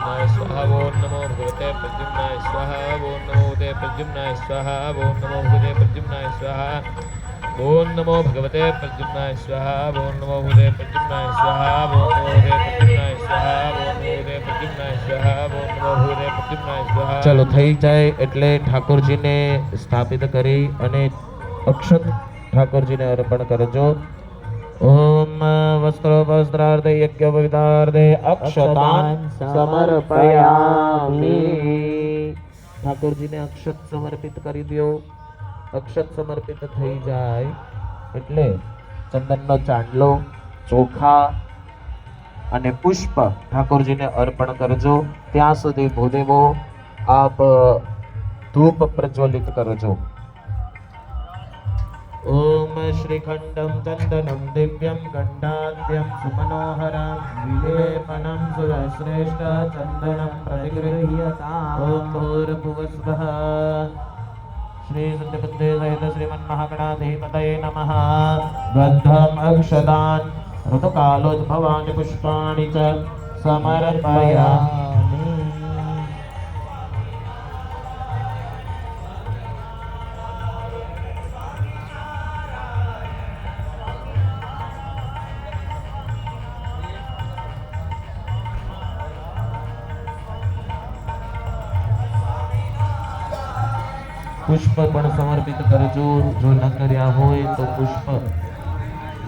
प्रद्युम्नाय स्वाहा ओम नमो भगवते प्रद्युम्नाय स्वाहा ओम नमो भगवते प्रद्युम्नाय स्वाहा ओम नमो भगवते प्रद्युम्नाय स्वाहा ओम नमो भगवते प्रद्युम्नाय स्वाहा ओम नमो भगवते प्रद्युम्नाय स्वाहा ओम नमो भगवते प्रद्युम्नाय स्वाहा ओम नमो भगवते प्रद्युम्नाय स्वाहा ओम नमो भगवते प्रद्युम्नाय स्वाहा। चलो થઈ જાય એટલે ઠાકોરજીને સ્થાપિત કરી અને અક્ષત ઠાકોરજીને અર્પણ કરજો। ओम वस्त्रोपस्त्रार्थे यज्ञोपवीतार्थे अक्षतान् समर्पयामि। ઠાકોરજીને અક્ષત સમર્પિત કરી દો। અક્ષત સમર્પિત થઈ જાય એટલે ચંદનનો ચાંદલો, ચોખા અને પુષ્પ ઠાકોરજીને અર્પણ કરજો। ત્યાં સુધી ભૂદેવો આપ ધૂપ પ્રજ્વલિત કરજો। ओम श्रीखंडं चंदनं दिव्यं गंडाद्यं सुमनोहरं विलेपनं सुरश्रेष्ठ चंदनं प्रतिगृह्यताम्। ओम भूर्भुवस्वः श्री सत्यपते सहित श्रीमन्महागणाधिपतये नमः। बद्धम् अक्षतान् ऋतुकालोद्भवानि पुष्पाणि च समर्पयामि। पुष्प पण समर्पित करजो। जो न कर्या होय तो पुष्प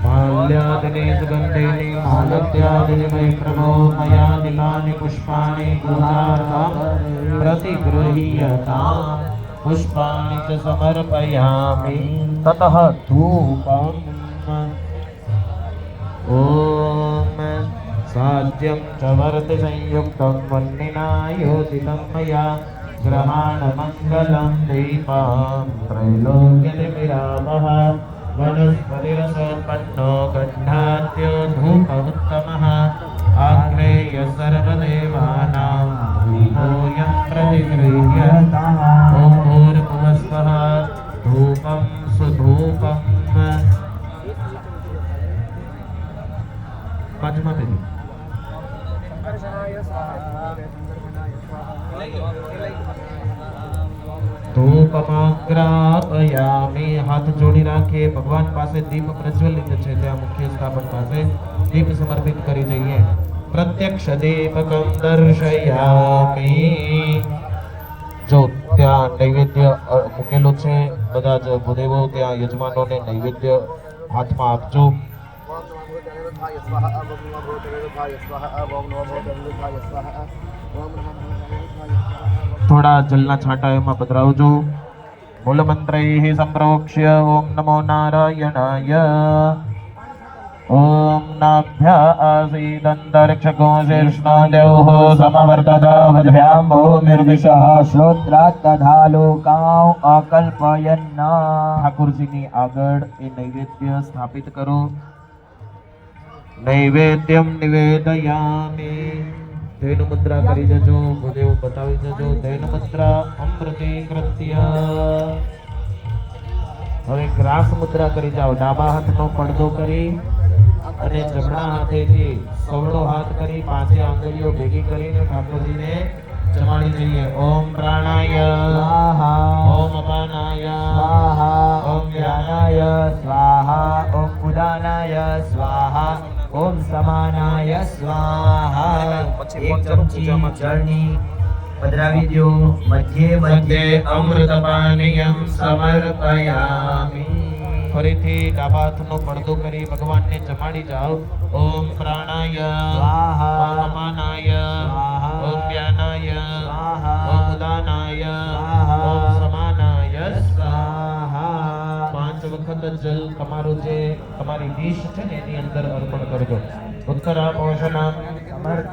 माल्यादिने सुगंधेने मालत्यादिने मयि प्रभो मया दिलानि पुष्पाणि पूजार्थं प्रतिगृह्यताम्। पुष्पाणि च समर्पयामि। ततः धूपम् ओम साध्यं च वर्ति संयुक्तं वह्निना योजितं मया ग्रहाणमङ्गलं दीपं त्रैलोक्यनिमिरामः। वनस्पतिरसोत्पन्नो गन्धाद्यो धूपमुत्तमः। आग्नेय सर्वदेवानां धूपोऽयं प्रतिगृह्यताम्। ॐ भूर्भुवस्वः धूपं सुधूपम्। पांचमा पेज धूपमाग्रापयामि। हाथ जोड़ी राखे भगवान पासे दीप प्रज्वलित है त्या मुख्य स्थापन पासे दीप समर्पित करी जाइए। प्रत्यक्ष दीपकं दर्शयामि। जो त्या नैवेद्य मुकेलो छे बधा ज भूदेवो त्या यजमानोने नैवेद्य हाथमां आपजो। थोड़ा जलना छांटा एमां पधरावजो। मूलमंत्रैः संप्रोक्ष्य ओम नमो नारायणाय। ओम नाभ्यासीदन्तरिक्षको शीर्ष्णो देवः समवर्तत वज्भ्यां भूमिर्विशः श्रोत्रात् तथा लोकां अकल्पयन्। ઠાકોરજીની આગળ એ નૈવેદ્ય સ્થાપિત કરો। નૈવેદ્યમ નિવેદયામિ। ધૈન મુદ્રા કરી જજો। ભૂદેવ બતાવી જજો। ધૈન મુદ્રા અમૃતીકૃત્ય। હવે ગ્રાસ મુદ્રા કરી જાઓ। ડાબા હાથનો પડદો કરી અને જમણા હાથેથી સવડો હાથ કરી પાંચે આંગળીઓ ભેગી કરીને ઠાકોરજીને જમાડી દઈએ। ઓમ પ્રાણાય સ્વાહા ઓમ અપાનાય સ્વાહા ઓમ વ્યાનાય સ્વાહા ઓમ ઉદાનાય સ્વાહા ओम समानाय स्वाहा। एक चमची जळनी पधरावी दो। मध्ये मध्ये अमृतपानीयं समर्पयामि। फरीथी डाबा हाथनो પડદો કરી ભગવાનને જમાડી જાઓ। ओम प्राणाय स्वाहा ओम अपानाय स्वाहा ओम व्यानाय स्वाहा ओम उदानाय स्वाहा ओम समानाय स्वाहा। પાંચ વખત જલ તમારું જે તમારી ડીશ છે ને એની અંદર અર્પણ કરજો। ઉત્તરા પોષણમ